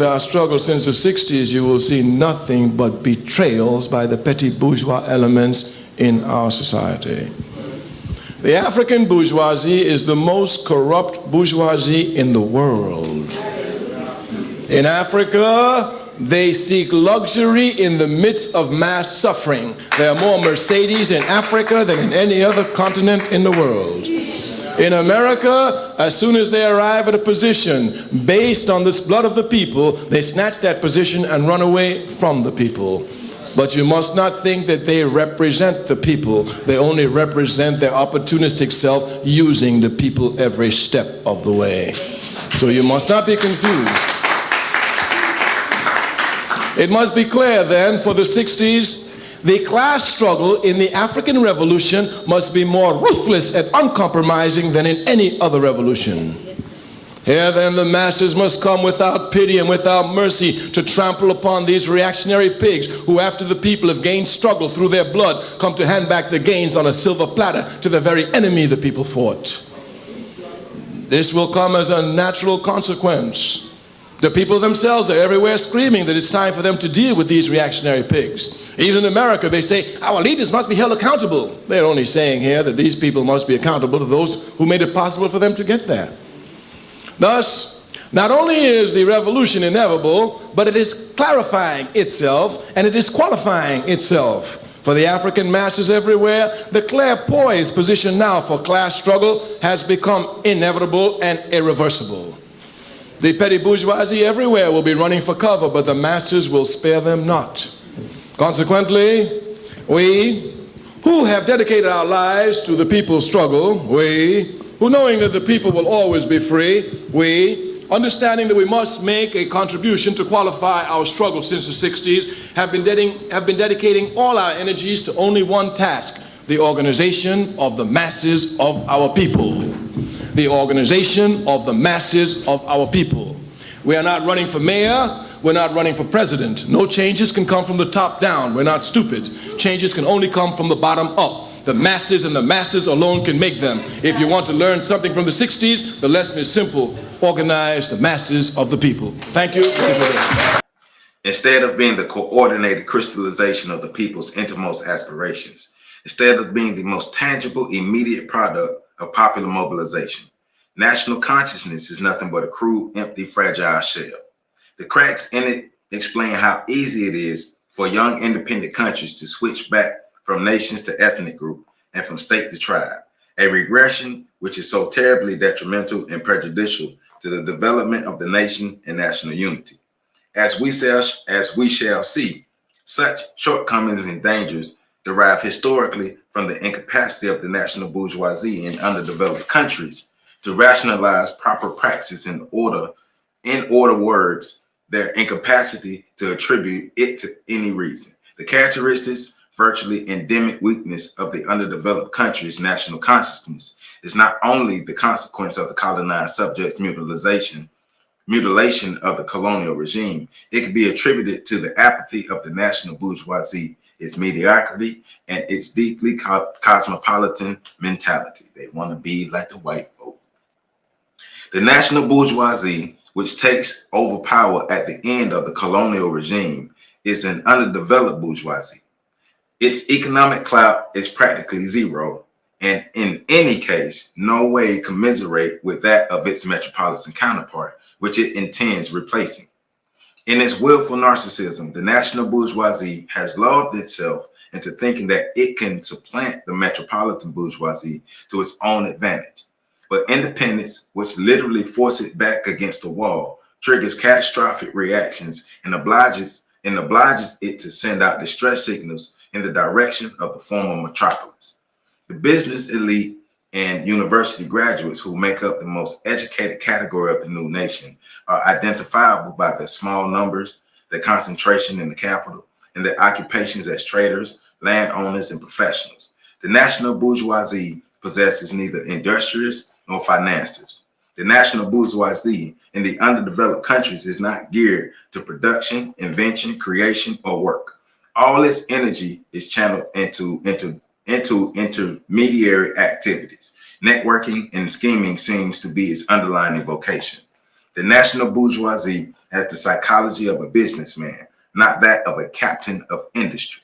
Our struggle since the 60s, you will see nothing but betrayals by the petty bourgeois elements in our society. The African bourgeoisie is the most corrupt bourgeoisie in the world. In Africa, they seek luxury in the midst of mass suffering. There are more Mercedes in Africa than in any other continent in the world. In America, as soon as they arrive at a position based on this blood of the people, they snatch that position and run away from the people. But you must not think that they represent the people. They only represent their opportunistic self, using the people every step of the way. So you must not be confused. It must be clear then, for the 60s, the class struggle in the African Revolution must be more ruthless and uncompromising than in any other revolution. Here then the masses must come without pity and without mercy to trample upon these reactionary pigs who, after the people have gained struggle through their blood, come to hand back the gains on a silver platter to the very enemy the people fought. This will come as a natural consequence. The people themselves are everywhere screaming that it's time for them to deal with these reactionary pigs. Even in America, they say, our leaders must be held accountable. They're only saying here that these people must be accountable to those who made it possible for them to get there. Thus, not only is the revolution inevitable, but it is clarifying itself and it is qualifying itself. For the African masses everywhere, the clairpoised position now for class struggle has become inevitable and irreversible. The petty bourgeoisie everywhere will be running for cover, but the masses will spare them not. Consequently, we who have dedicated our lives to the people's struggle, we who, knowing that the people will always be free, we, understanding that we must make a contribution to qualify our struggle since the 60s, have been dedicating all our energies to only one task: the organization of the masses of our people. The organization of the masses of our people. We are not running for mayor, we're not running for president. No changes can come from the top down. We're not stupid. Changes can only come from the bottom up. The masses and the masses alone can make them. If you want to learn something from the 60s, the lesson is simple: organize the masses of the people. Thank you. Instead of being the coordinated crystallization of the people's innermost aspirations, instead of being the most tangible, immediate product of popular mobilization, national consciousness is nothing but a crude, empty, fragile shell. The cracks in it explain how easy it is for young independent countries to switch back from nations to ethnic group and from state to tribe, a regression which is so terribly detrimental and prejudicial to the development of the nation and national unity. As we shall see, such shortcomings and dangers derive historically from the incapacity of the national bourgeoisie in underdeveloped countries to rationalize proper praxis in order words, their incapacity to attribute it to any reason. The characteristics, virtually endemic weakness of the underdeveloped country's national consciousness is not only the consequence of the colonized subject's mutilation of the colonial regime, it can be attributed to the apathy of the national bourgeoisie, its mediocrity, and its deeply cosmopolitan mentality. They want to be like the white folk. The national bourgeoisie, which takes over power at the end of the colonial regime, is an underdeveloped bourgeoisie. Its economic clout is practically zero, and in any case, no way commensurate with that of its metropolitan counterpart, which it intends replacing. In its willful narcissism, the national bourgeoisie has lulled itself into thinking that it can supplant the metropolitan bourgeoisie to its own advantage. But independence, which literally forces it back against the wall, triggers catastrophic reactions and obliges it to send out distress signals in the direction of the former metropolis. The business elite and university graduates, who make up the most educated category of the new nation, are identifiable by their small numbers, their concentration in the capital, and their occupations as traders, landowners, and professionals. The national bourgeoisie possesses neither industrious nor financiers. The national bourgeoisie in the underdeveloped countries is not geared to production, invention, creation, or work. All its energy is channeled into intermediary activities. Networking and scheming seems to be its underlying vocation. The national bourgeoisie as the psychology of a businessman, not that of a captain of industry.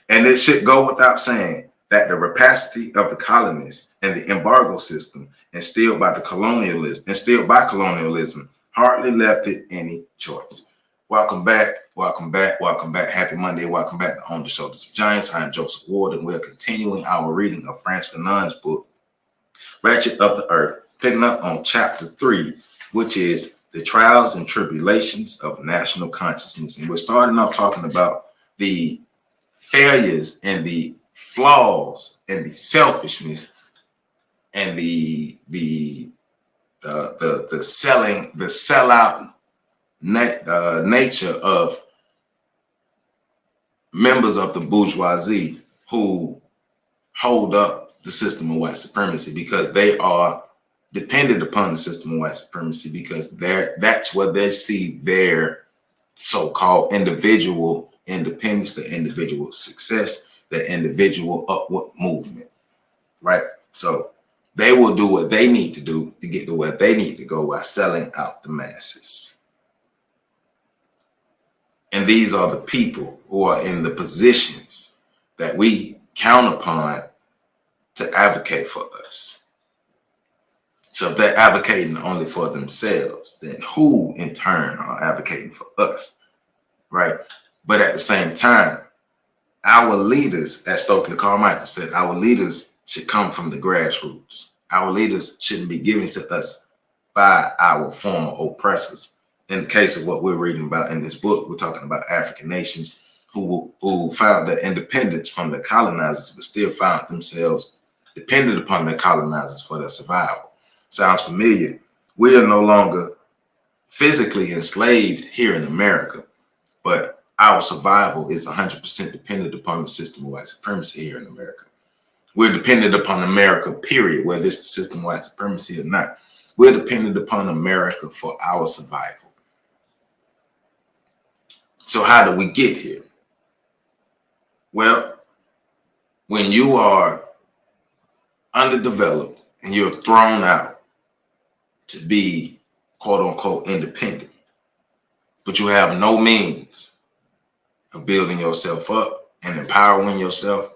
And it should go without saying that the rapacity of the colonists and the embargo system instilled by colonialism hardly left it any choice. Welcome back, welcome back, welcome back. Happy Monday, welcome back to On the Shoulders of Giants. I'm Joseph Ward, and we're continuing our reading of Frantz Fanon's book, Wretched of the Earth, picking up on chapter 3, which is the trials and tribulations of national consciousness. And we're starting off talking about the failures and the flaws and the selfishness and the sellout nature of members of the bourgeoisie who hold up the system of white supremacy, because they are dependent upon the system of white supremacy, because that's where they see their so-called individual independence, the individual success, the individual upward movement, right? So they will do what they need to do to get to where they need to go while selling out the masses. And these are the people who are in the positions that we count upon to advocate for us. So if they're advocating only for themselves, then who in turn are advocating for us, right? But at the same time, our leaders, as Stokely Carmichael said, our leaders should come from the grassroots. Our leaders shouldn't be given to us by our former oppressors. In the case of what we're reading about in this book, we're talking about African nations who found their independence from the colonizers, but still found themselves dependent upon the colonizers for their survival. Sounds familiar? We are no longer physically enslaved here in America, but our survival is 100% dependent upon the system of white supremacy here in America. We're dependent upon America, period, whether it's the system of white supremacy or not. We're dependent upon America for our survival. So how do we get here? Well, when you are underdeveloped and you're thrown out to be quote unquote independent, but you have no means of building yourself up and empowering yourself,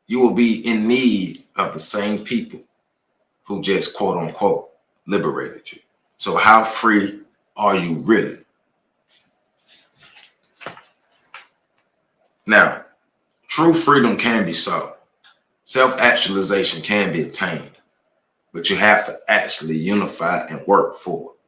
you will be in need of the same people who just quote unquote liberated you. So how free are you really? Now, true freedom can be sought. Self-actualization can be attained, but you have to actually unify and work for it.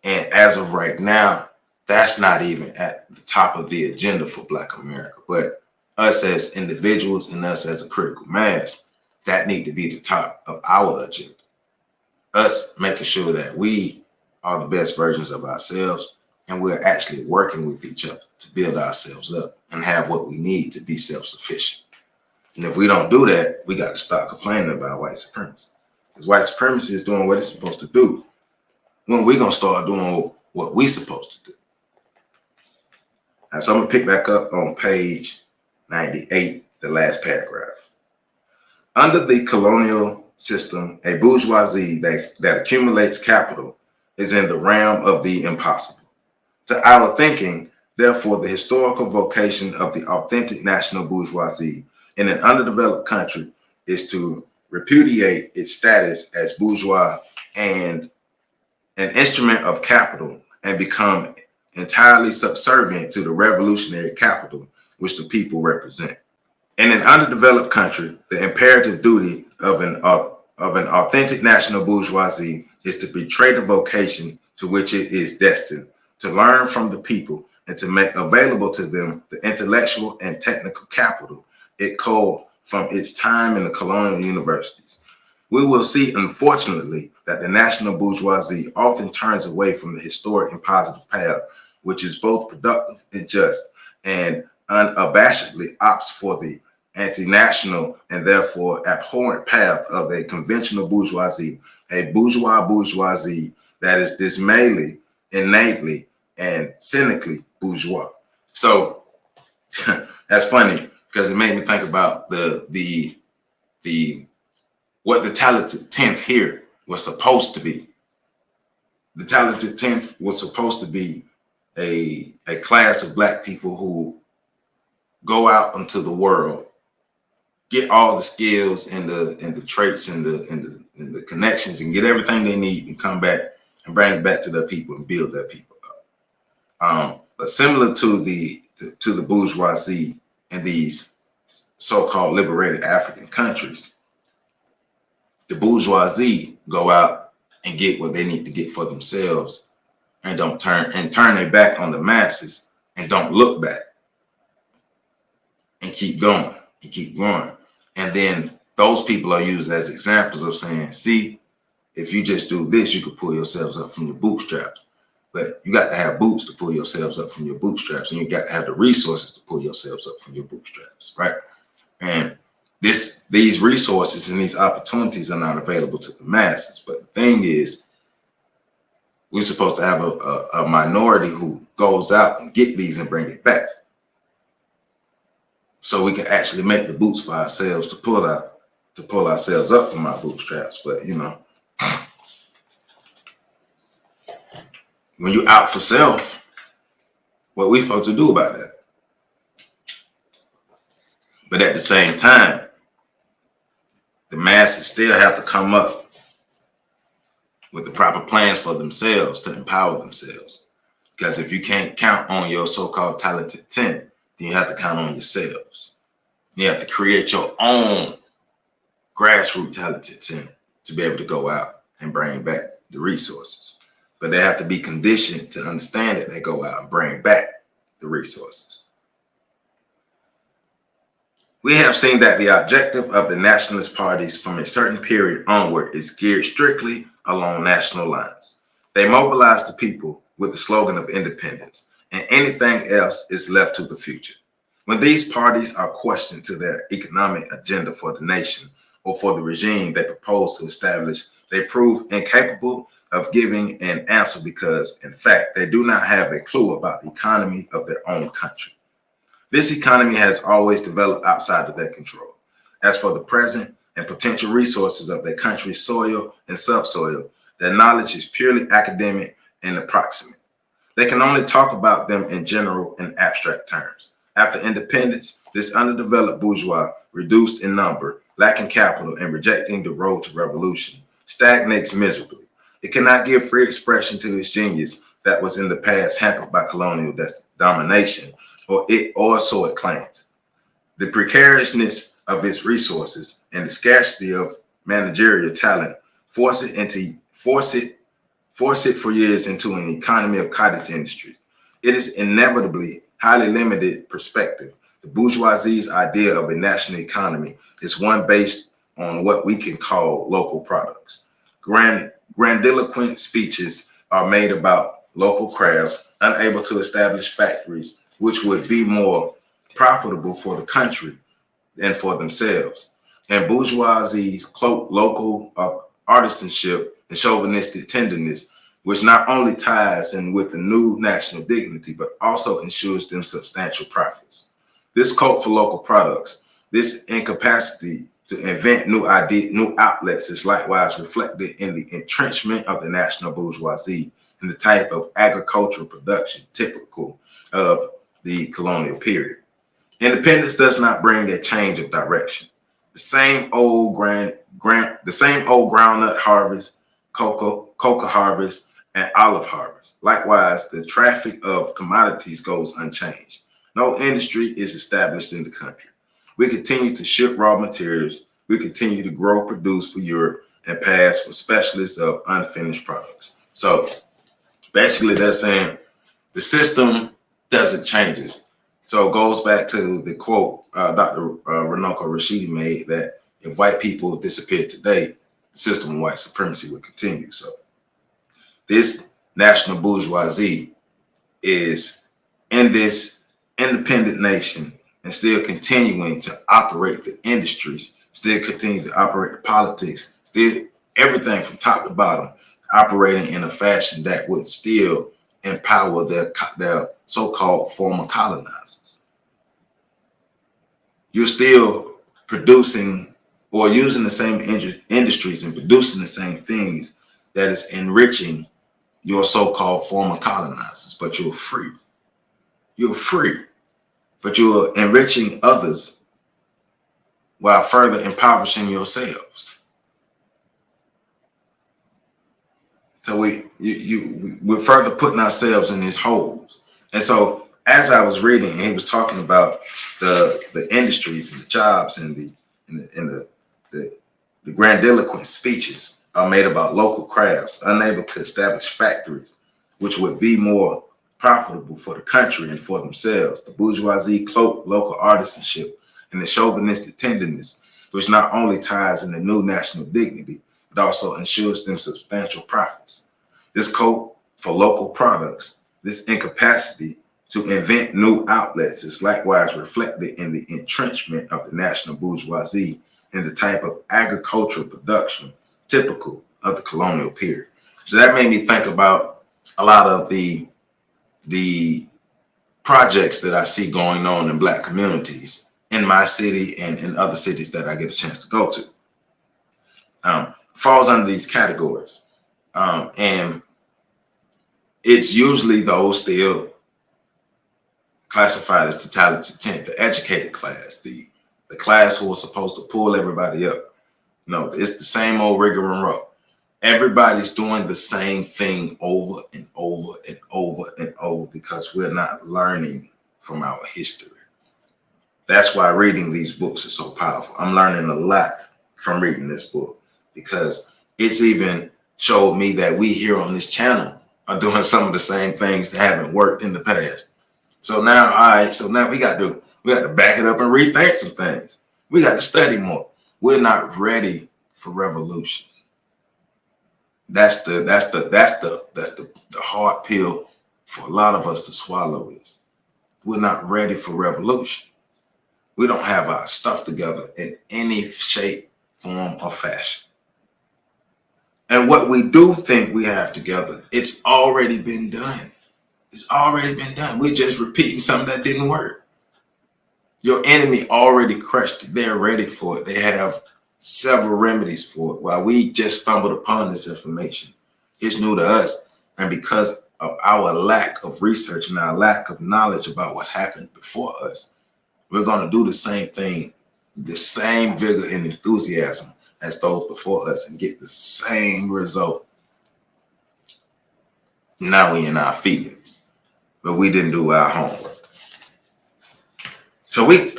And as of right now, that's not even at the top of the agenda for Black America. But us as individuals and us as a critical mass, that need to be the top of our agenda. Us making sure that we are the best versions of ourselves, and we're actually working with each other to build ourselves up and have what we need to be self-sufficient. And if we don't do that, we got to stop complaining about white supremacy. Because white supremacy is doing what it's supposed to do. When we going to start doing what we're supposed to do? So I'm going to pick back up on page 98, the last paragraph. Under the colonial system, a bourgeoisie that accumulates capital is in the realm of the impossible. To our thinking, therefore, the historical vocation of the authentic national bourgeoisie in an underdeveloped country is to repudiate its status as bourgeois and an instrument of capital and become entirely subservient to the revolutionary capital which the people represent. In an underdeveloped country, the imperative duty of an authentic national bourgeoisie is to betray the vocation to which it is destined, to learn from the people and to make available to them the intellectual and technical capital it culled from its time in the colonial universities. We will see, unfortunately, that the national bourgeoisie often turns away from the historic and positive path, which is both productive and just, and unabashedly opts for the anti-national and therefore abhorrent path of a conventional bourgeoisie, a bourgeoisie that is dismally, innately, and cynically bourgeois. So that's funny because it made me think about what the talented 10th here was supposed to be. the talented 10th was supposed to be a class of black people who go out into the world, get all the skills and the traits and the connections and get everything they need and come back and bring it back to their people and build their people up. But similar to the bourgeoisie in these so-called liberated African countries, the bourgeoisie go out and get what they need to get for themselves and don't turn their back on the masses and don't look back and keep going and keep growing. And then those people are used as examples of saying, see, if you just do this, you could pull yourselves up from your bootstraps. But you got to have boots to pull yourselves up from your bootstraps, and you got to have the resources to pull yourselves up from your bootstraps, right? And these resources and these opportunities are not available to the masses. But the thing is, we're supposed to have a minority who goes out and get these and bring it back, so we can actually make the boots for ourselves to pull ourselves up from our bootstraps. But you know, when you're out for self, what we supposed to do about that? But at the same time, the masses still have to come up with the proper plans for themselves to empower themselves. Because if you can't count on your so-called talented 10, then you have to count on yourselves. You have to create your own grassroots talented 10 to be able to go out and bring back the resources. But they have to be conditioned to understand that they go out and bring back the resources. We have seen that the objective of the nationalist parties from a certain period onward is geared strictly along national lines. They mobilize the people with the slogan of independence, and anything else is left to the future. When these parties are questioned to their economic agenda for the nation or for the regime they propose to establish, they prove incapable of giving an answer because, in fact, they do not have a clue about the economy of their own country. This economy has always developed outside of their control. As for the present and potential resources of their country's soil and subsoil, their knowledge is purely academic and approximate. They can only talk about them in general and abstract terms. After independence, this underdeveloped bourgeois, reduced in number, lacking capital, and rejecting the road to revolution, stagnates miserably. It cannot give free expression to its genius that was in the past hampered by colonial domination, or so it claims. The precariousness of its resources and the scarcity of managerial talent force it for years into an economy of cottage industries. It is inevitably highly limited perspective. The bourgeoisie's idea of a national economy is one based on what we can call local products. Grandiloquent speeches are made about local crafts, unable to establish factories which would be more profitable for the country than for themselves. And bourgeoisie's cloak local artisanship and chauvinistic tenderness, which not only ties in with the new national dignity, but also ensures them substantial profits. This cult for local products, this incapacity to invent new outlets is likewise reflected in the entrenchment of the national bourgeoisie and the type of agricultural production typical of the colonial period. Independence does not bring a change of direction. The same old groundnut harvest, cocoa harvest, and olive harvest. Likewise, the traffic of commodities goes unchanged. No industry is established in the country. We continue to ship raw materials. We continue to grow, produce for Europe, and pass for specialists of unfinished products. So basically, they're saying the system doesn't change. So it goes back to the quote Dr. Runoko Rashidi made that if white people disappeared today, the system of white supremacy would continue. So this national bourgeoisie is in this independent nation and still continuing to operate the industries, still continue to operate the politics, still everything from top to bottom, operating in a fashion that would still empower their so-called former colonizers. You're still producing or using the same industries and producing the same things that is enriching your so-called former colonizers, but you're free. You're free, but you're enriching others while further impoverishing yourselves. So we're further putting ourselves in these holes. And so as I was reading, he was talking about the industries and the jobs and the grandiloquent speeches are made about local crafts, unable to establish factories, which would be more profitable for the country and for themselves. The bourgeoisie cloak local artisanship and the chauvinistic tenderness, which not only ties in the new national dignity, but also ensures them substantial profits. This coat for local products, this incapacity to invent new outlets is likewise reflected in the entrenchment of the national bourgeoisie and the type of agricultural production typical of the colonial period. So that made me think about a lot of the projects that I see going on in Black communities in my city and in other cities that I get a chance to go to. Falls under these categories. And it's usually those still classified as the talented tenth, the educated class, the class who are supposed to pull everybody up. No, it's the same old rigmarole. Everybody's doing the same thing over and over and over and over because we're not learning from our history. That's why reading these books is so powerful. I'm learning a lot from reading this book because it's even showed me that we here on this channel are doing some of the same things that haven't worked in the past. So now, all right, so now we got to back it up and rethink some things. We got to study more. We're not ready for revolution. That's the hard pill for a lot of us to swallow is we're not ready for revolution. We don't have our stuff together in any shape, form, or fashion. And what we do think we have together, it's already been done. It's already been done. We're just repeating something that didn't work. Your enemy already crushed it. They're ready for it. They have several remedies for it. While we just stumbled upon this information, it's new to us. And because of our lack of research and our lack of knowledge about what happened before us, we're going to do the same thing, the same vigor and enthusiasm as those before us and get the same result. Now we in our feelings, but we didn't do our homework. So we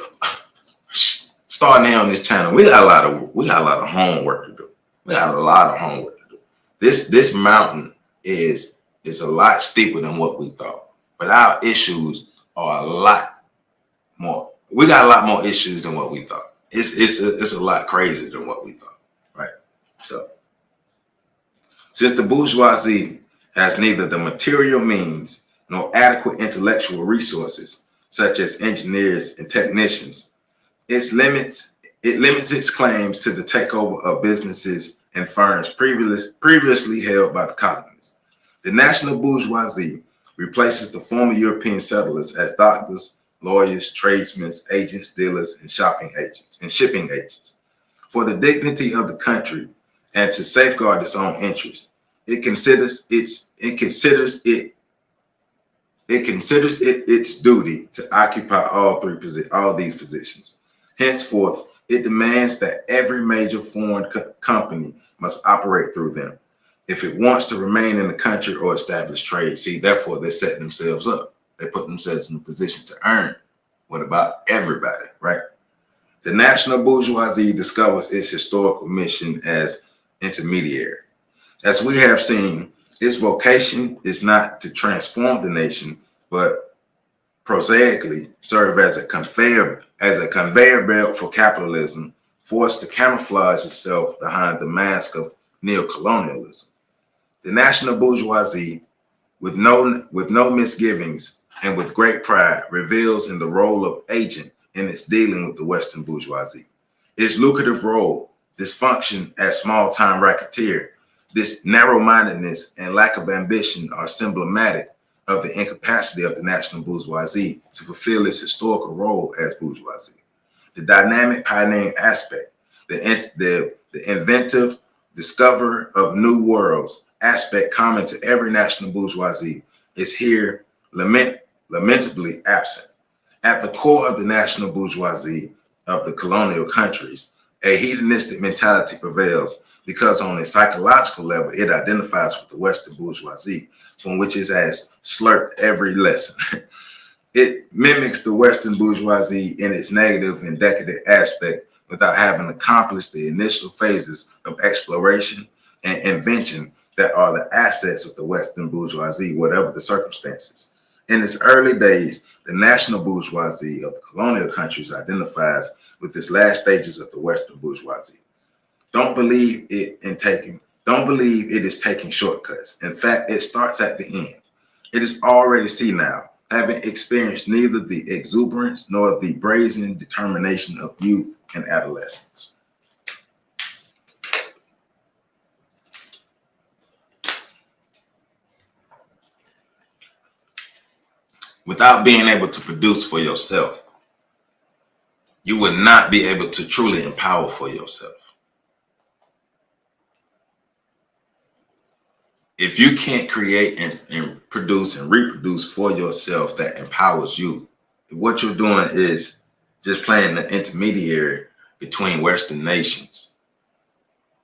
starting here on this channel, we got a lot of homework to do. We got a lot of homework to do. This mountain is a lot steeper than what we thought, but our issues are a lot more. We got a lot more issues than what we thought. It's a lot crazier than what we thought, right? So, since the bourgeoisie has neither the material means nor adequate intellectual resources, such as engineers and technicians, it limits its claims to the takeover of businesses and firms previously held by the colonists. The national bourgeoisie replaces the former European settlers as doctors, lawyers, tradesmen, agents, dealers, and shipping agents. For the dignity of the country and to safeguard its own interests, it considers it its duty to occupy all these positions. Henceforth, it demands that every major foreign company must operate through them if it wants to remain in the country or establish trade. See, therefore, they're setting themselves up. They put themselves in a position to earn. What about everybody, right? The national bourgeoisie discovers its historical mission as intermediary. As we have seen, its vocation is not to transform the nation, but prosaically serve as a conveyor belt for capitalism, forced to camouflage itself behind the mask of neocolonialism. The national bourgeoisie, with no misgivings and with great pride, reveals in the role of agent in its dealing with the Western bourgeoisie. Its lucrative role, this function as small-time racketeer, this narrow-mindedness and lack of ambition are symptomatic of the incapacity of the national bourgeoisie to fulfill its historical role as bourgeoisie. The dynamic pioneering aspect, the inventive discoverer of new worlds, aspect common to every national bourgeoisie is here lamentably absent. At the core of the national bourgeoisie of the colonial countries, a hedonistic mentality prevails because on a psychological level, it identifies with the Western bourgeoisie, from which it has slurped every lesson. It mimics the Western bourgeoisie in its negative and decadent aspect without having accomplished the initial phases of exploration and invention that are the assets of the Western bourgeoisie, whatever the circumstances. In its early days, the national bourgeoisie of the colonial countries identifies with its last stages of the Western bourgeoisie. Don't believe it is taking shortcuts. In fact, it starts at the end. It is already senile, having experienced neither the exuberance nor the brazen determination of youth and adolescence. Without being able to produce for yourself, you would not be able to truly empower for yourself. If you can't create and produce and reproduce for yourself that empowers you, what you're doing is just playing the intermediary between Western nations.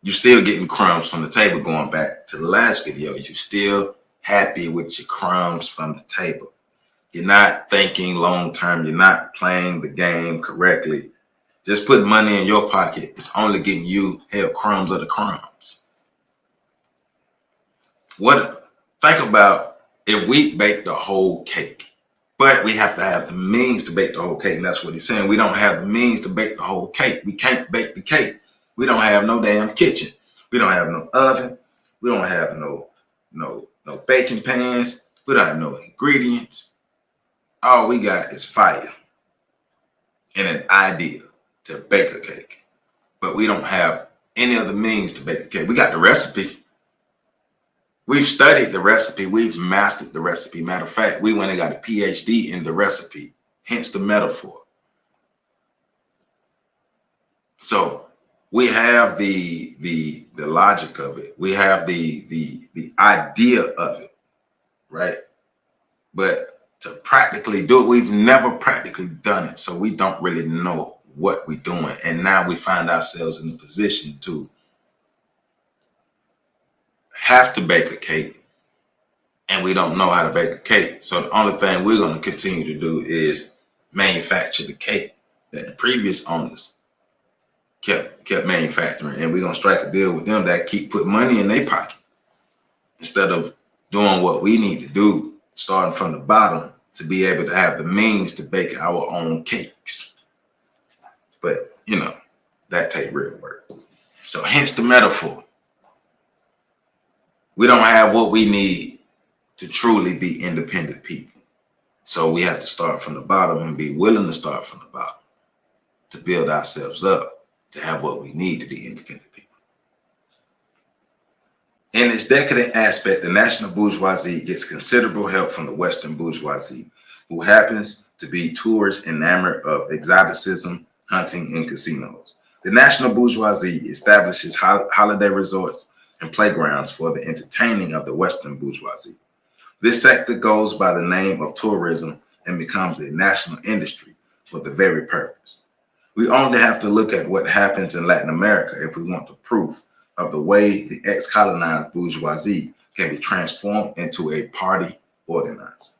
You're still getting crumbs from the table. Going back to the last video, you're still happy with your crumbs from the table. You're not thinking long term. You're not playing the game correctly. Just putting money in your pocket is only getting you crumbs of the crumbs. Think about if we bake the whole cake, but we have to have the means to bake the whole cake. And that's what he's saying. We don't have the means to bake the whole cake. We can't bake the cake. We don't have no damn kitchen. We don't have no oven. We don't have no baking pans. We don't have no ingredients. All we got is fire and an idea to bake a cake. But we don't have any other means to bake a cake. We got the recipe. We've studied the recipe. We've mastered the recipe. Matter of fact, we went and got a PhD in the recipe, hence the metaphor. So we have the logic of it. We have the idea of it, right? But to practically do it, we've never practically done it. So we don't really know what we're doing. And now we find ourselves in a position to have to bake a cake, and we don't know how to bake a cake. So the only thing we're going to continue to do is manufacture the cake that the previous owners kept manufacturing, and we're going to strike a deal with them that keep putting money in their pocket instead of doing what we need to do, starting from the bottom to be able to have the means to bake our own cakes. But that take real work. So hence the metaphor. We don't have what we need to truly be independent people. So we have to start from the bottom and be willing to start from the bottom to build ourselves up to have what we need to be independent people. In its decadent aspect, the national bourgeoisie gets considerable help from the Western bourgeoisie, who happens to be tourists enamored of exoticism, hunting, and casinos. The national bourgeoisie establishes holiday resorts and playgrounds for the entertaining of the Western bourgeoisie. This sector goes by the name of tourism and becomes a national industry for the very purpose. We only have to look at what happens in Latin America if we want the proof of the way the ex-colonized bourgeoisie can be transformed into a party organizer.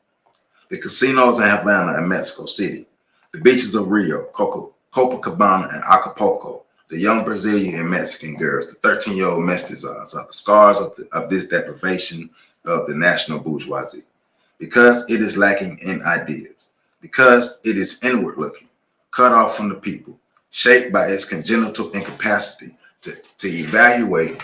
The casinos in Havana and Mexico City, the beaches of Rio, Copacabana, and Acapulco, the young Brazilian and Mexican girls, the 13-year-old mestizas are the scars of this deprivation of the national bourgeoisie. Because it is lacking in ideas, because it is inward looking, cut off from the people, shaped by its congenital incapacity to evaluate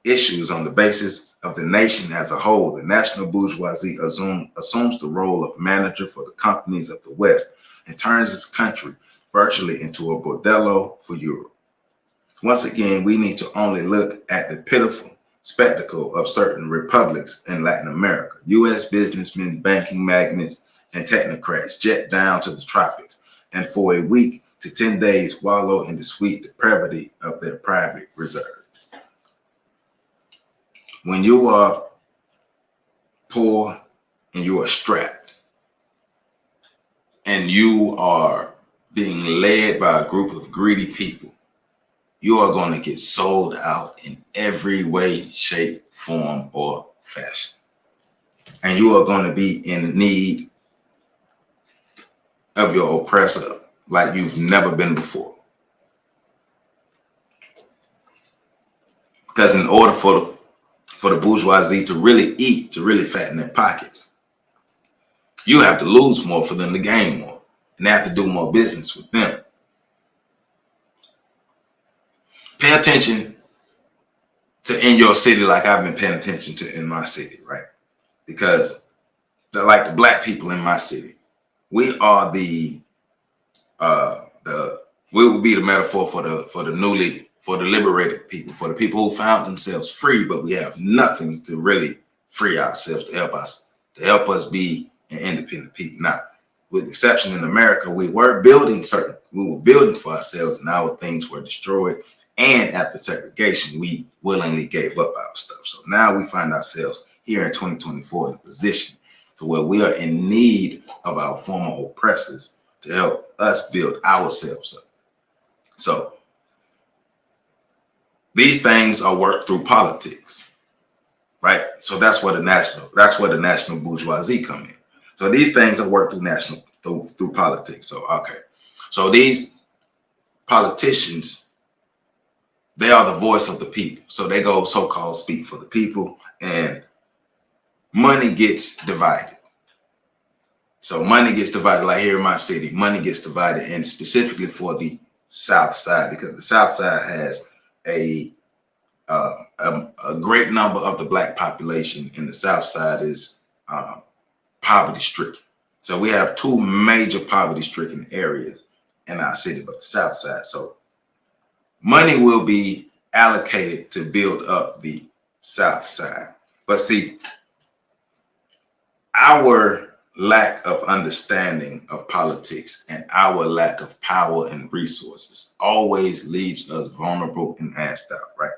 issues on the basis of the nation as a whole, the national bourgeoisie assumes the role of manager for the companies of the West and turns its country virtually into a bordello for Europe. Once again, we need to only look at the pitiful spectacle of certain republics in Latin America. U.S. businessmen, banking magnates, and technocrats jet down to the tropics and for a week to 10 days wallow in the sweet depravity of their private reserves. when you are poor and you are strapped and you are being led by a group of greedy people, you are going to get sold out in every way, shape, form, or fashion. And you are going to be in need of your oppressor like you've never been before. Because in order for the bourgeoisie to really eat, to really fatten their pockets, you have to lose more for them to gain more. And they have to do more business with them. Pay attention to in your city like I've been paying attention to in my city, right? Because like the black people in my city, we are we will be the metaphor for the liberated people, for the people who found themselves free, but we have nothing to really free ourselves to help us be an independent people. Now, with exception in America, we were building for ourselves, and our things were destroyed. And after segregation, we willingly gave up our stuff. So now we find ourselves here in 2024 in a position to where we are in need of our former oppressors to help us build ourselves up. So these things are worked through politics, right? So that's where the national bourgeoisie come in. So these things are worked through politics. So okay, so these politicians, they are the voice of the people. So they go so-called speak for the people, and money gets divided. So money gets divided, like here in my city, money gets divided, and specifically for the South Side, because the South Side has a great number of the black population, and the South Side is poverty stricken. So we have two major poverty stricken areas in our city, but the South Side. So money will be allocated to build up the South Side. But see, our lack of understanding of politics and our lack of power and resources always leaves us vulnerable and asked out, right?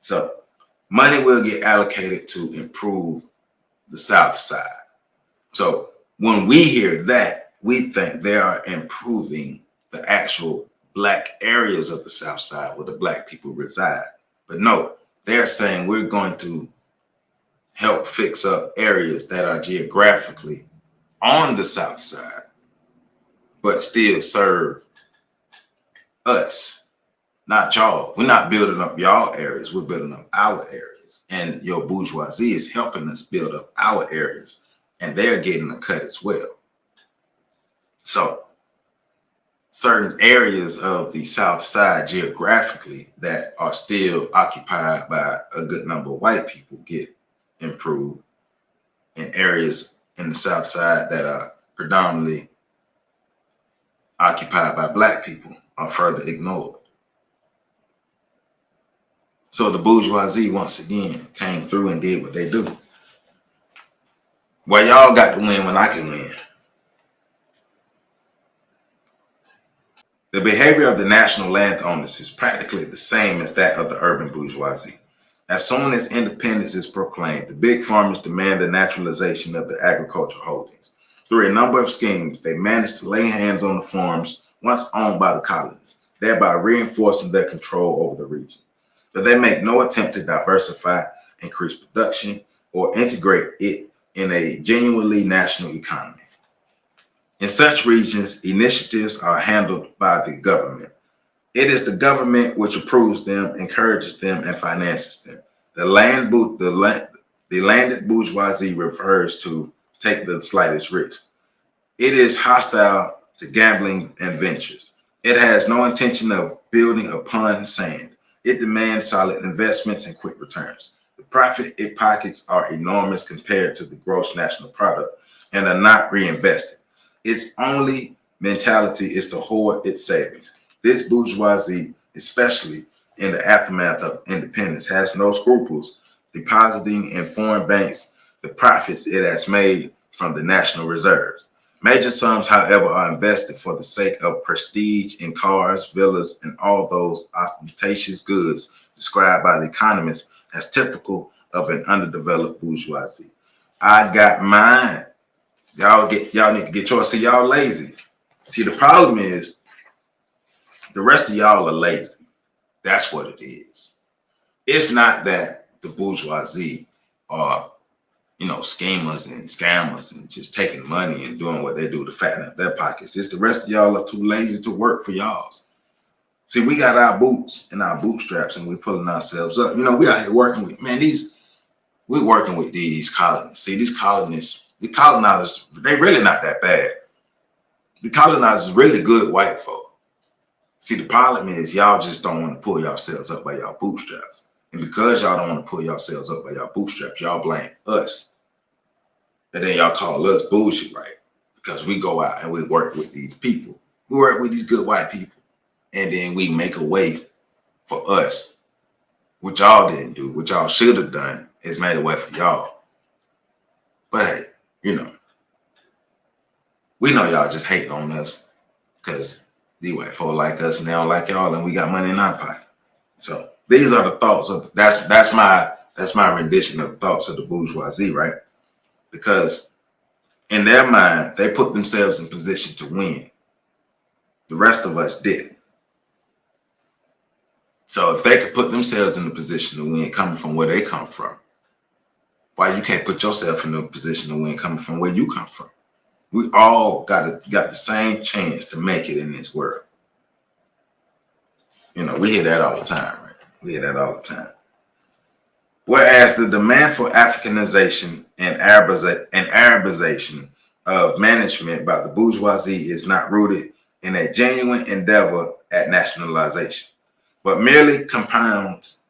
So money will get allocated to improve the South Side. So when we hear that, we think they are improving the actual black areas of the South Side where the black people reside. But no, they're saying we're going to help fix up areas that are geographically on the South Side, but still serve us, not y'all. We're not building up y'all areas, we're building up our areas. And your bourgeoisie is helping us build up our areas, and they're getting a cut as well. So certain areas of the South Side geographically that are still occupied by a good number of white people get improved, and areas in the South Side that are predominantly occupied by black people are further ignored. So the bourgeoisie once again came through and did what they do. Well, y'all got to win when I can win. The behavior of the national landowners is practically the same as that of the urban bourgeoisie. As soon as independence is proclaimed, the big farmers demand the naturalization of the agricultural holdings. Through a number of schemes, they managed to lay hands on the farms once owned by the colonists, thereby reinforcing their control over the region. But they make no attempt to diversify, increase production, or integrate it in a genuinely national economy. In such regions, initiatives are handled by the government. It is the government which approves them, encourages them, and finances them. The landed bourgeoisie refers to take the slightest risk. It is hostile to gambling and ventures. It has no intention of building upon sand. It demands solid investments and quick returns. The profit it pockets are enormous compared to the gross national product and are not reinvested. Its only mentality is to hoard its savings. This bourgeoisie, especially in the aftermath of independence, has no scruples depositing in foreign banks the profits it has made from the national reserves. Major sums, however, are invested for the sake of prestige in cars, villas, and all those ostentatious goods described by the economists as typical of an underdeveloped bourgeoisie. I got mine. Y'all need to get yours. See, y'all lazy. See, the problem is the rest of y'all are lazy. That's what it is. It's not that the bourgeoisie are, schemers and scammers and just taking money and doing what they do to fatten up their pockets. It's the rest of y'all are too lazy to work for y'all's. See, we got our boots and our bootstraps and we're pulling ourselves up. We out here working with, we're working with these colonists. See, these colonists, the colonizers, they really not that bad. The colonizers really good white folk. See, the problem is y'all just don't want to pull yourselves up by y'all bootstraps. And because y'all don't want to pull yourselves up by y'all bootstraps, y'all blame us. And then y'all call us bullshit, right? Because we go out and we work with these people. We work with these good white people. And then we make a way for us. What y'all didn't do, what y'all should have done, is made a way for y'all. But hey, we know y'all just hating on us because these white folk like us and they don't like y'all, and we got money in our pocket. So these are the thoughts of that's my rendition of the thoughts of the bourgeoisie, right? Because in their mind, they put themselves in position to win. The rest of us didn't. So if they could put themselves in the position to win coming from where they come from, why you can't put yourself in the position to win coming from where you come from? We all got the same chance to make it in this world. We hear that all the time, right? We hear that all the time. Whereas the demand for Africanization and Arabization of management by the bourgeoisie is not rooted in a genuine endeavor at nationalization, but merely corresponds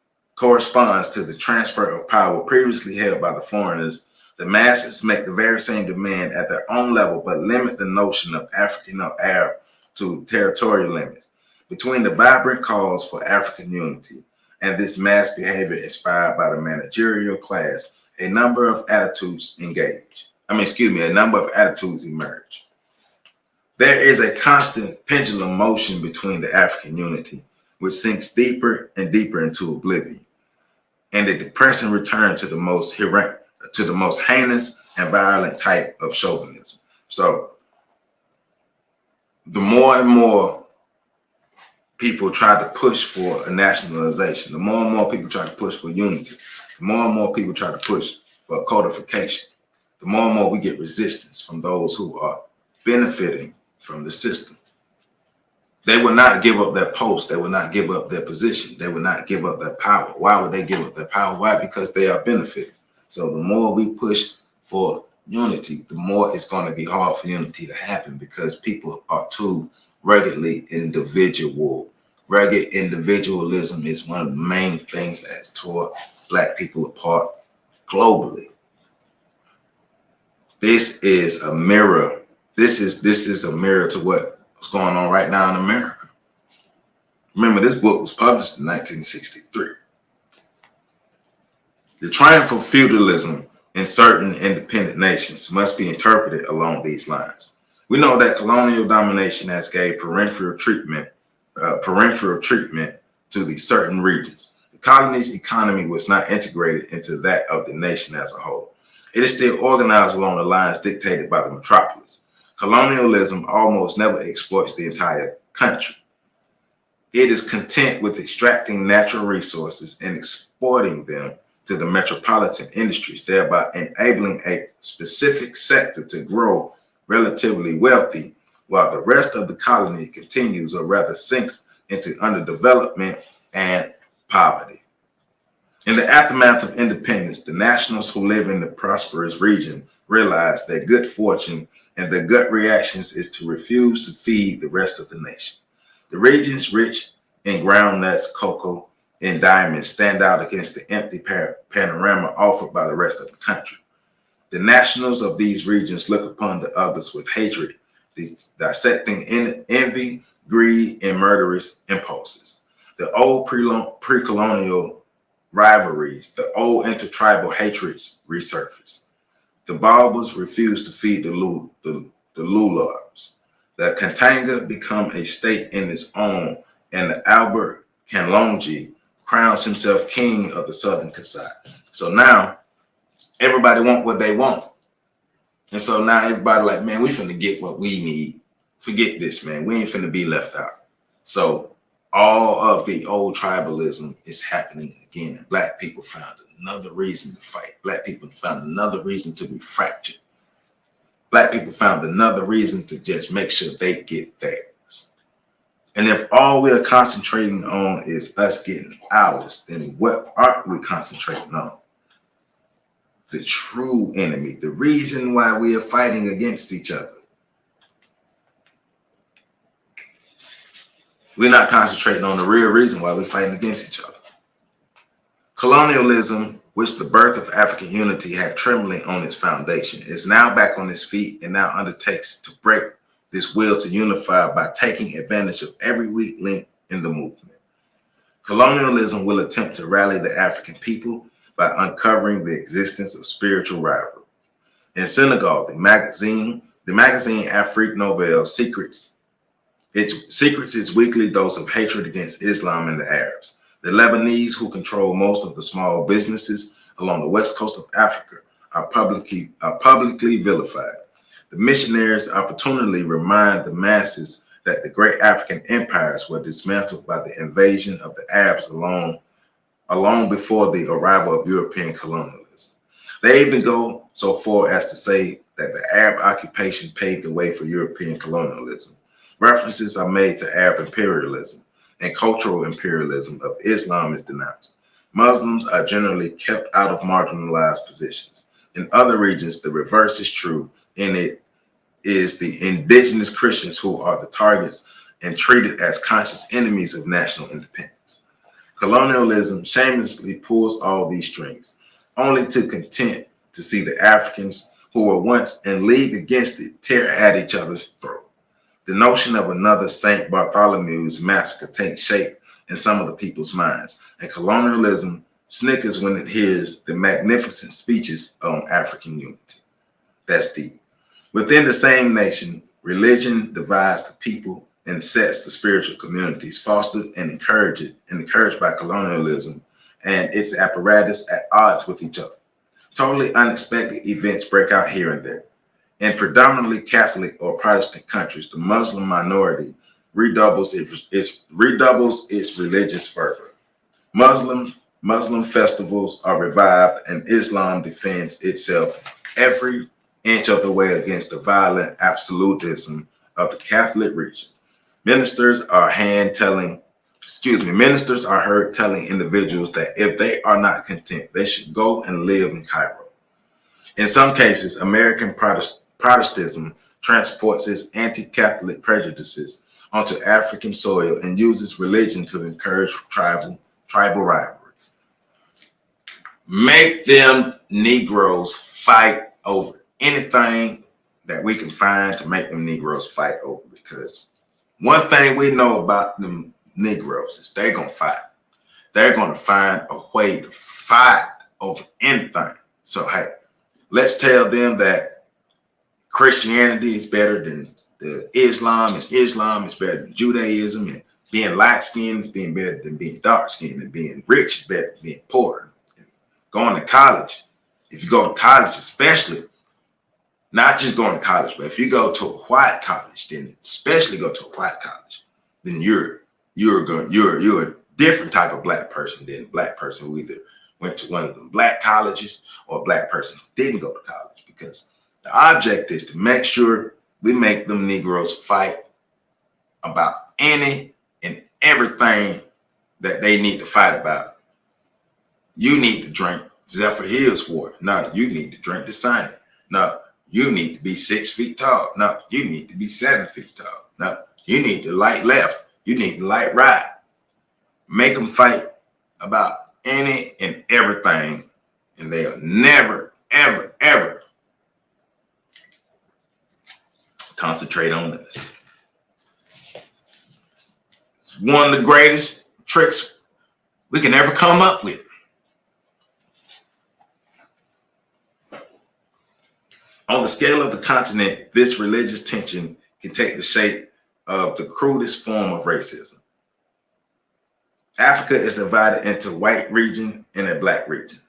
to the transfer of power previously held by the foreigners, the masses make the very same demand at their own level, but limit the notion of African or Arab to territorial limits. Between the vibrant calls for African unity and this mass behavior inspired by the managerial class, a number of attitudes emerge. There is a constant pendulum motion between the African unity, which sinks deeper and deeper into oblivion, and a depressing return to the most heinous and violent type of chauvinism. So the more and more people try to push for a nationalization, the more and more people try to push for unity, the more and more people try to push for codification, the more and more we get resistance from those who are benefiting from the system. They will not give up their post. They will not give up their position. They will not give up their power. Why would they give up their power? Why? Because they are benefiting. So the more we push for unity, the more it's going to be hard for unity to happen because people are too ruggedly individual. Rugged individualism is one of the main things that has tore Black people apart globally. This is a mirror. This is a mirror to what's going on right now in America. Remember, this book was published in 1963. The triumph of feudalism in certain independent nations must be interpreted along these lines. We know that colonial domination has gave peripheral treatment to these certain regions. The colony's economy was not integrated into that of the nation as a whole. It is still organized along the lines dictated by the metropolis. Colonialism almost never exploits the entire country. It is content with extracting natural resources and exporting them to the metropolitan industries, thereby enabling a specific sector to grow relatively wealthy, while the rest of the colony continues or rather sinks into underdevelopment and poverty. In the aftermath of independence, the nationals who live in the prosperous region realize that good fortune and their gut reactions is to refuse to feed the rest of the nation. The regions rich in groundnuts, cocoa, and diamonds stand out against the empty panorama offered by the rest of the country. The nationals of these regions look upon the others with hatred, dissecting envy, greed, and murderous impulses. The old pre-colonial rivalries, the old intertribal hatreds resurface. The Balbas refuse to feed the Lulabs. The Katanga become a state in its own, and the Albert Kanlonji crowns himself king of the Southern cashapp. So now everybody want what they want. And so now everybody like, man, we finna get what we need. Forget this, man. We ain't finna be left out. So all of the old tribalism is happening again. And black people found another reason to fight. Black people found another reason to be fractured. Black people found another reason to just make sure they get theirs. And if all we're concentrating on is us getting ours, then what aren't we concentrating on? The true enemy, the reason why we are fighting against each other. We're not concentrating on the real reason why we're fighting against each other. Colonialism, which the birth of African unity had trembling on its foundation, is now back on its feet and now undertakes to break this will to unify by taking advantage of every weak link in the movement. Colonialism will attempt to rally the African people by uncovering the existence of spiritual rivalry. In Senegal, the magazine Afrique Nouvelle secrets its weekly dose of hatred against Islam and the Arabs. The Lebanese, who control most of the small businesses along the west coast of Africa, are publicly vilified. The missionaries opportunely remind the masses that the great African empires were dismantled by the invasion of the Arabs long before the arrival of European colonialism. They even go so far as to say that the Arab occupation paved the way for European colonialism. References are made to Arab imperialism, and cultural imperialism of Islam is denounced. Muslims are generally kept out of marginalized positions. In other regions, the reverse is true, and it is the indigenous Christians who are the targets and treated as conscious enemies of national independence. Colonialism shamelessly pulls all these strings, only to content to see the Africans who were once in league against it tear at each other's throat. The notion of another St. Bartholomew's massacre takes shape in some of the people's minds, and colonialism snickers when it hears the magnificent speeches on African unity. That's deep. Within the same nation, religion divides the people and sets the spiritual communities, fostered and encouraged by colonialism and its apparatus at odds with each other. Totally unexpected events break out here and there. In predominantly Catholic or Protestant countries, the Muslim minority redoubles its religious fervor. Muslim festivals are revived, and Islam defends itself every inch of the way against the violent absolutism of the Catholic region. Ministers are heard telling individuals that if they are not content, they should go and live in Cairo. In some cases, American Protestantism transports its anti-Catholic prejudices onto African soil and uses religion to encourage tribal rivalries. Make them Negroes fight over anything that we can find to make them Negroes fight over, because one thing we know about them Negroes is they're going to fight. They're going to find a way to fight over anything. So, hey, let's tell them that Christianity is better than the Islam, and Islam is better than Judaism, and being light-skinned is being better than being dark-skinned, and being rich is better than being poor. And going to college, if you go to college especially, not just going to college, but if you go to a white college, then especially go to a white college, then you're a different type of black person than a black person who either went to one of them black colleges or a black person who didn't go to college, because the object is to make sure we make them Negroes fight about any and everything that they need to fight about. You need to drink Zephyr Hills water. No, you need to drink the Simon. No, you need to be 6 feet tall. No, you need to be 7 feet tall. No, you need to light left. You need to light right. Make them fight about any and everything, and they'll never, ever, ever concentrate on this. It's one of the greatest tricks we can ever come up with. On the scale of the continent, this religious tension can take the shape of the crudest form of racism. Africa is divided into a white region and a black region.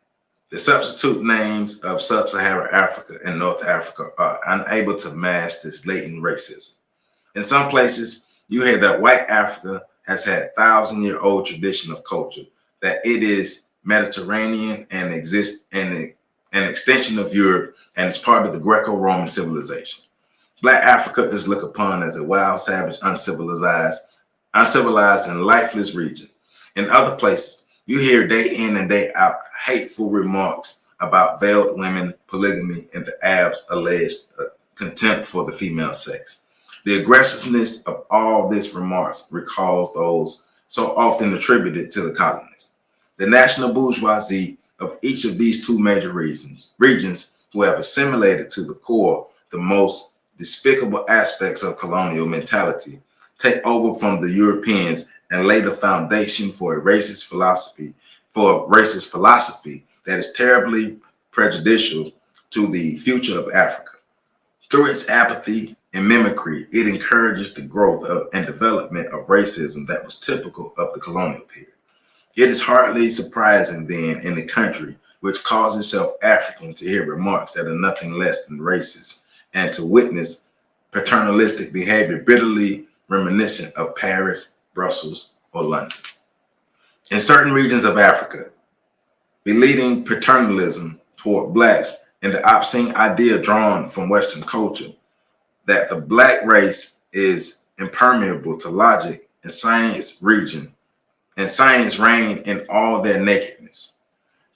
The substitute names of sub-Saharan Africa and North Africa are unable to mask this latent racism. In some places, you hear that white Africa has had 1,000-year-old tradition of culture, that it is Mediterranean and exists in an extension of Europe and is part of the Greco-Roman civilization. Black Africa is looked upon as a wild, savage, uncivilized and lifeless region. In other places, you hear day in and day out hateful remarks about veiled women, polygamy, and the Arabs' alleged contempt for the female sex. The aggressiveness of all these remarks recalls those so often attributed to the colonists. The national bourgeoisie of each of these two major regions who have assimilated to the core the most despicable aspects of colonial mentality, take over from the Europeans and lay the foundation for a racist philosophy that is terribly prejudicial to the future of Africa. Through its apathy and mimicry, it encourages the growth and development of racism that was typical of the colonial period. It is hardly surprising then in a country which calls itself African to hear remarks that are nothing less than racist and to witness paternalistic behavior bitterly reminiscent of Paris, Brussels, or London. In certain regions of Africa, believing paternalism toward blacks and the obscene idea drawn from Western culture that the black race is impermeable to logic and science reign in all their nakedness.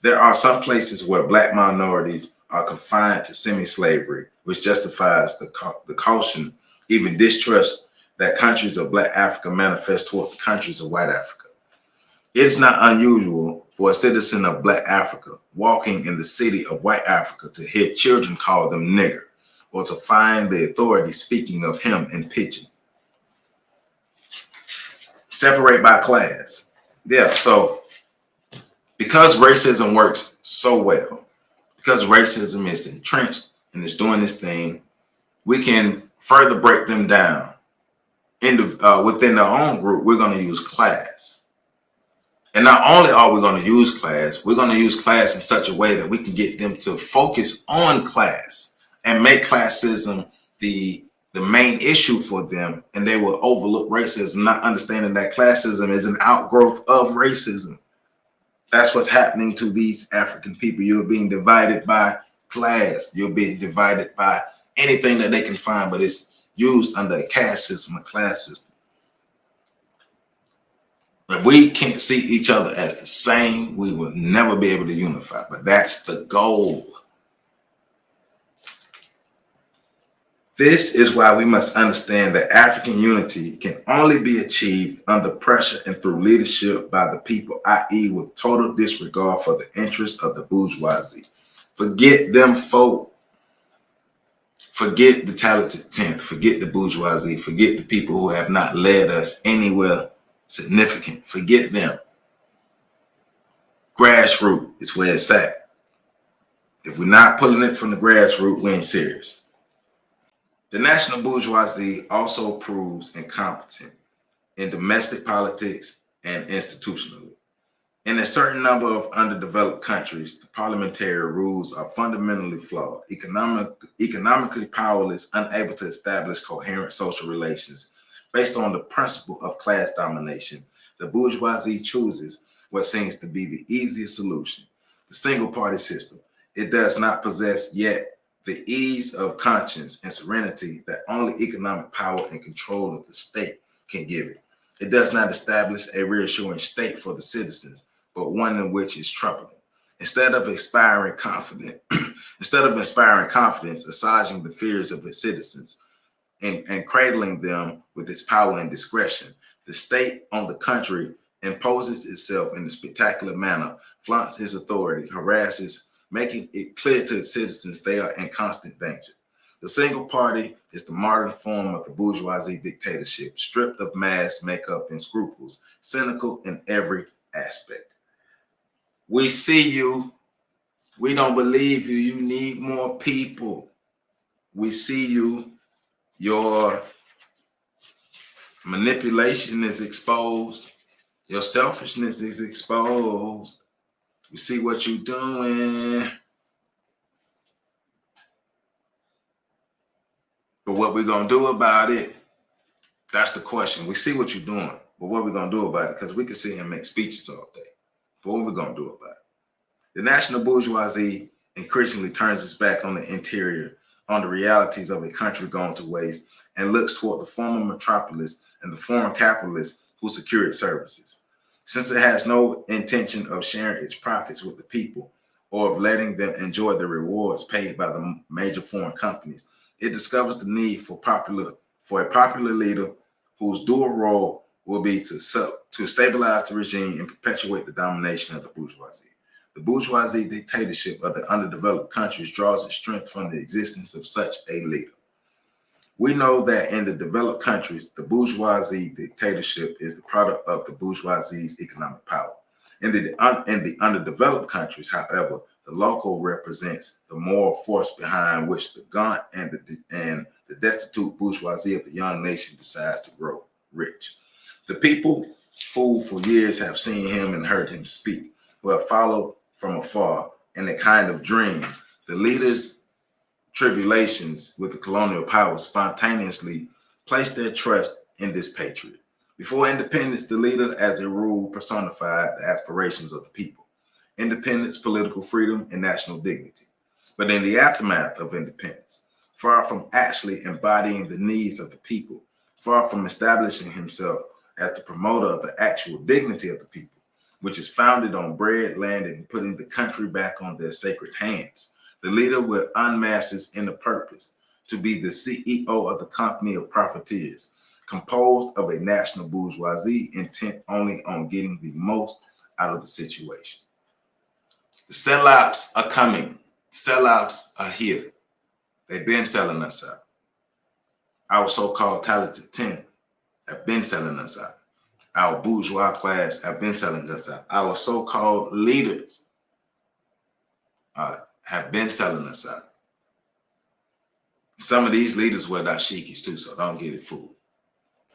There are some places where black minorities are confined to semi-slavery, which justifies the caution, even distrust that countries of black Africa manifest toward the countries of white Africa. It is not unusual for a citizen of black Africa walking in the city of white Africa to hear children call them nigger, or to find the authorities speaking of him in pidgin. Separate by class. Yeah, so because racism works so well, because racism is entrenched and is doing this thing, we can further break them down. Within their own group, we're going to use class. And not only are we going to use class, we're going to use class in such a way that we can get them to focus on class and make classism the main issue for them, and they will overlook racism, not understanding that classism is an outgrowth of racism. That's what's happening to these African people. You're being divided by class. You're being divided by anything that they can find, but it's used under a caste system, a class system. If we can't see each other as the same, we will never be able to unify, but that's the goal. This is why we must understand that African unity can only be achieved under pressure and through leadership by the people, i.e. with total disregard for the interests of the bourgeoisie. Forget them folk. Forget the talented 10th. Forget the bourgeoisie. Forget the people who have not led us anywhere significant. Forget them. Grassroots is where it's at. If we're not pulling it from the grassroots, we ain't serious. The national bourgeoisie also proves incompetent in domestic politics and institutionally. In a certain number of underdeveloped countries, the parliamentary rules are fundamentally flawed, economically powerless, unable to establish coherent social relations. Based on the principle of class domination, the bourgeoisie chooses what seems to be the easiest solution, the single-party system. It does not possess yet the ease of conscience and serenity that only economic power and control of the state can give it. It does not establish a reassuring state for the citizens, but one in which is troubling. Instead of inspiring confidence, assuaging the fears of its citizens and cradling them with its power and discretion, the state, on the contrary, imposes itself in a spectacular manner, flaunts its authority, harasses, making it clear to its citizens they are in constant danger. The single party is the modern form of the bourgeoisie dictatorship, stripped of mask, makeup, and scruples, cynical in every aspect. We see you. We don't believe you. You need more people. We see you. Your manipulation is exposed. Your selfishness is exposed. We see what you're doing. But what we're going to do about it, that's the question. We see what you're doing, but what we're going to do about it? Because we can see him make speeches all day. But what we're going to do about it? The national bourgeoisie increasingly turns its back on the interior, on the realities of a country gone to waste, and looks toward the former metropolis and the foreign capitalists who secure its services. Since it has no intention of sharing its profits with the people or of letting them enjoy the rewards paid by the major foreign companies, it discovers the need for a popular leader whose dual role will be to stabilize the regime and perpetuate the domination of the bourgeoisie. The bourgeoisie dictatorship of the underdeveloped countries draws its strength from the existence of such a leader. We know that in the developed countries, the bourgeoisie dictatorship is the product of the bourgeoisie's economic power. In the underdeveloped countries, however, the local represents the moral force behind which the gaunt and the destitute bourgeoisie of the young nation decides to grow rich. The people who for years have seen him and heard him speak will follow from afar in a kind of dream. The leaders' tribulations with the colonial power spontaneously placed their trust in this patriot. Before independence, the leader, as a rule, personified the aspirations of the people: independence, political freedom, and national dignity. But in the aftermath of independence, far from actually embodying the needs of the people, far from establishing himself as the promoter of the actual dignity of the people, which is founded on bread, land, and putting the country back on their sacred hands, the leader will unmask his inner purpose to be the CEO of the company of profiteers, composed of a national bourgeoisie intent only on getting the most out of the situation. The sellouts are coming. Sellouts are here. They've been selling us out. Our so-called talented 10 have been selling us out. Our bourgeois class have been selling us out. Our so-called leaders have been selling us out. Some of these leaders were dashikis too, so don't get it fooled.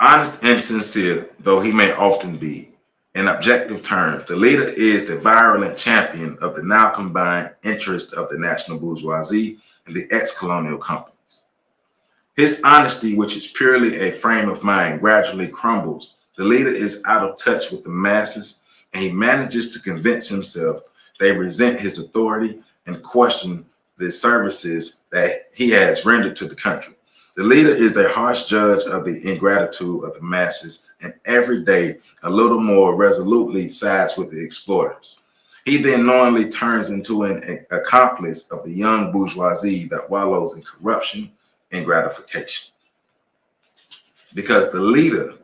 Honest and sincere, though he may often be, in objective terms, the leader is the virulent champion of the now combined interest of the national bourgeoisie and the ex-colonial companies. His honesty, which is purely a frame of mind, gradually crumbles. The leader is out of touch with the masses, and he manages to convince himself they resent his authority and question the services that he has rendered to the country. The leader is a harsh judge of the ingratitude of the masses, and every day a little more resolutely sides with the exploiters. He then knowingly turns into an accomplice of the young bourgeoisie that wallows in corruption and gratification. Because the leader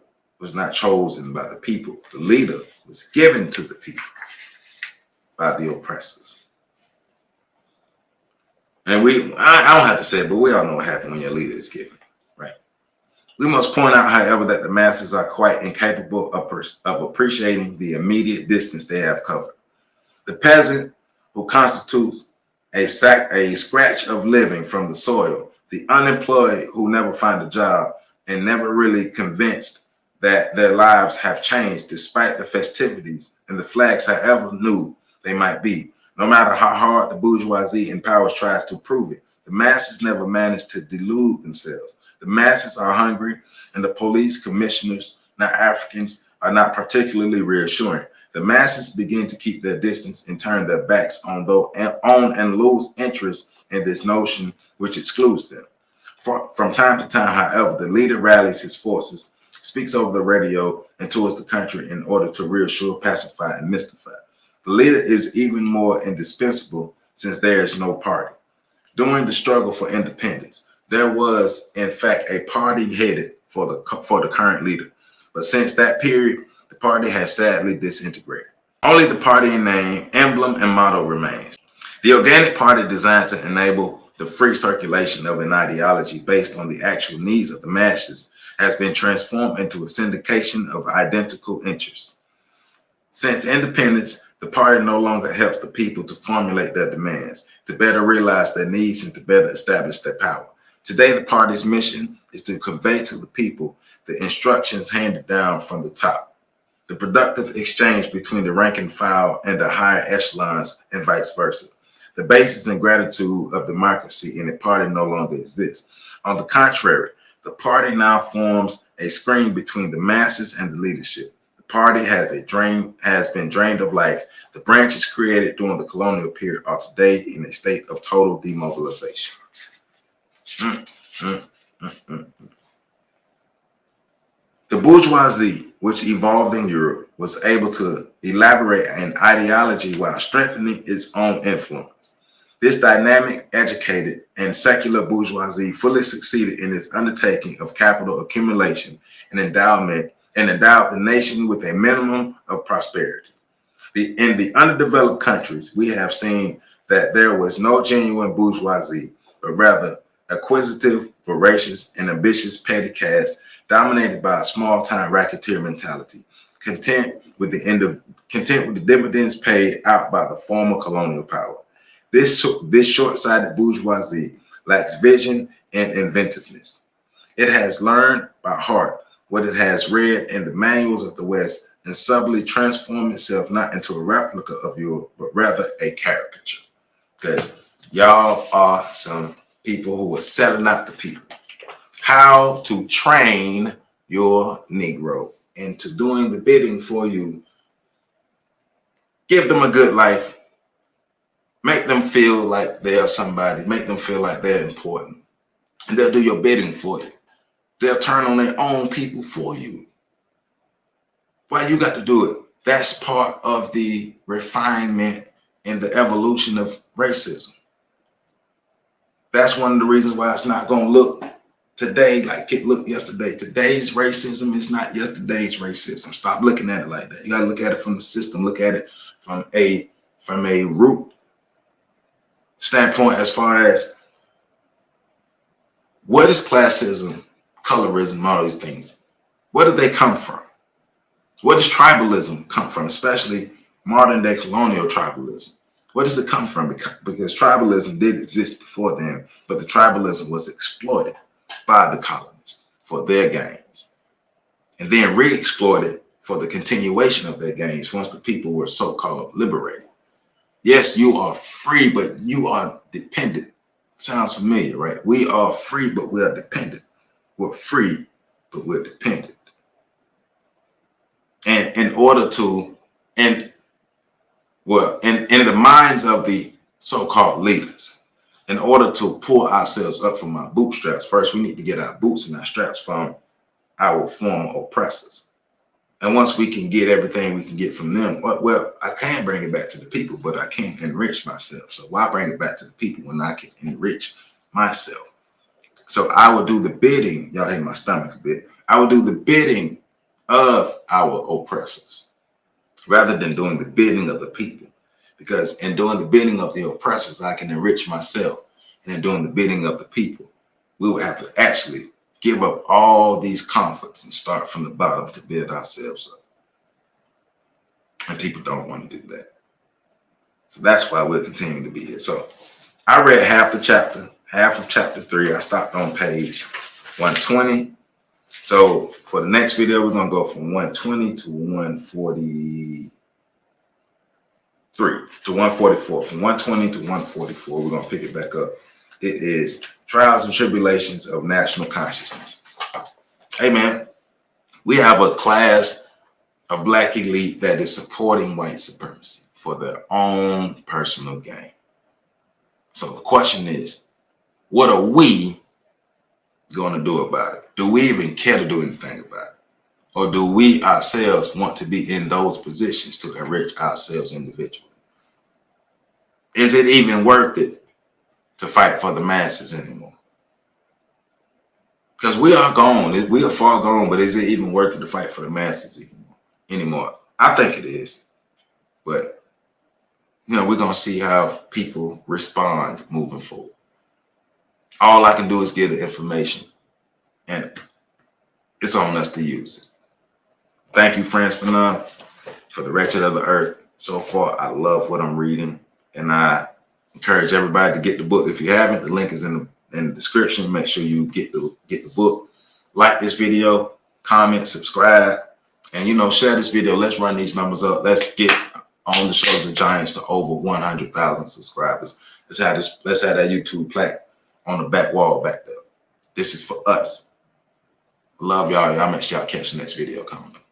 was not chosen by the people. The leader was given to the people by the oppressors. And I don't have to say it, but we all know what happens when your leader is given, right? We must point out, however, that the masses are quite incapable of appreciating the immediate distance they have covered. The peasant, who constitutes a scratch of living from the soil, the unemployed who never find a job and never really convinced that their lives have changed despite the festivities and the flags, however new they might be. No matter how hard the bourgeoisie in power tries to prove it, the masses never manage to delude themselves. The masses are hungry, and the police commissioners, not Africans, are not particularly reassuring. The masses begin to keep their distance and turn their backs on and lose interest in this notion which excludes them. From time to time, however, the leader rallies his forces, speaks over the radio and tours the country in order to reassure, pacify, and mystify. The leader is even more indispensable since there is no party. During the struggle for independence, there was, in fact, a party headed for the current leader. But since that period, the party has sadly disintegrated. Only the party name, emblem, and motto remains. The organic party, designed to enable the free circulation of an ideology based on the actual needs of the masses, has been transformed into a syndication of identical interests. Since independence, the party no longer helps the people to formulate their demands, to better realize their needs, and to better establish their power. Today, the party's mission is to convey to the people the instructions handed down from the top. the productive exchange between the rank and file and the higher echelons and vice versa. The basis and gratitude of democracy in the party no longer exists. On the contrary, the party now forms a screen between the masses and the leadership. The party has been drained of life. The branches created during the colonial period are today in a state of total demobilization. The bourgeoisie, which evolved in Europe, was able to elaborate an ideology while strengthening its own influence. This dynamic, educated, and secular bourgeoisie fully succeeded in its undertaking of capital accumulation and endowed the nation with a minimum of prosperity. In the underdeveloped countries, we have seen that there was no genuine bourgeoisie, but rather acquisitive, voracious, and ambitious petty caste dominated by a small-time racketeer mentality, content with the dividends paid out by the former colonial power. This short-sighted bourgeoisie lacks vision and inventiveness. It has learned by heart what it has read in the manuals of the West and subtly transformed itself not into a replica of Europe, but rather a caricature. Because y'all are some people who are selling out the people. How to train your Negro into doing the bidding for you. Give them a good life. Make them feel like they are somebody. Make them feel like they're important. And they'll do your bidding for you. They'll turn on their own people for you. Why you got to do it? That's part of the refinement and the evolution of racism. That's one of the reasons why it's not going to look today like it looked yesterday. Today's racism is not yesterday's racism. Stop looking at it like that. You got to look at it from the system. Look at it from a root standpoint as far as what is classism, colorism, all these things. Where do they come from? Where does tribalism come from, especially modern day colonial tribalism? Where does it come from? Because tribalism did exist before then, but the tribalism was exploited by the colonists for their gains and then re-exploited for the continuation of their gains once the people were so-called liberated. Yes, you are free, but you are dependent. Sounds familiar, right? We are free, but we are dependent. We're free, but we're dependent. And in order to, in the minds of the so-called leaders, in order to pull ourselves up from our bootstraps, first we need to get our boots and our straps from our former oppressors. And once we can get everything we can get from them, well, I can't bring it back to the people, but I can't enrich myself. So why bring it back to the people when I can enrich myself? So I will do the bidding. Y'all hit my stomach a bit. I will do the bidding of our oppressors rather than doing the bidding of the people. Because in doing the bidding of the oppressors, I can enrich myself. And in doing the bidding of the people, we will have to actually give up all these comforts and start from the bottom to build ourselves up. And people don't want to do that. So that's why we're continuing to be here. So I read half of chapter 3. I stopped on page 120. So for the next video, we're going to go from 120 to 143 to 144. From 120 to 144, we're going to pick it back up. It is Trials and Tribulations of National Consciousness. Hey, man, we have a class of Black elite that is supporting white supremacy for their own personal gain. So the question is, what are we going to do about it? Do we even care to do anything about it? Or do we ourselves want to be in those positions to enrich ourselves individually? Is it even worth it to fight for the masses anymore? Because we are gone. We are far gone, but is it even worth it to fight for the masses anymore? I think it is. But, you know, we're going to see how people respond moving forward. All I can do is give the information, and it's on us to use it. Thank you, Frantz Fanon, for the Wretched of the Earth. So far, I love what I'm reading, and I encourage everybody to get the book. If you haven't, the link is in the description. Make sure you get the book. Like this video, comment, subscribe, And, you know, share this video. Let's run these numbers up. Let's get on the Shoulders of Giants to over 100,000 subscribers. Let's have that YouTube plaque on the back wall back there. This is for us. Love y'all. Y'all make sure y'all catch the next video coming up.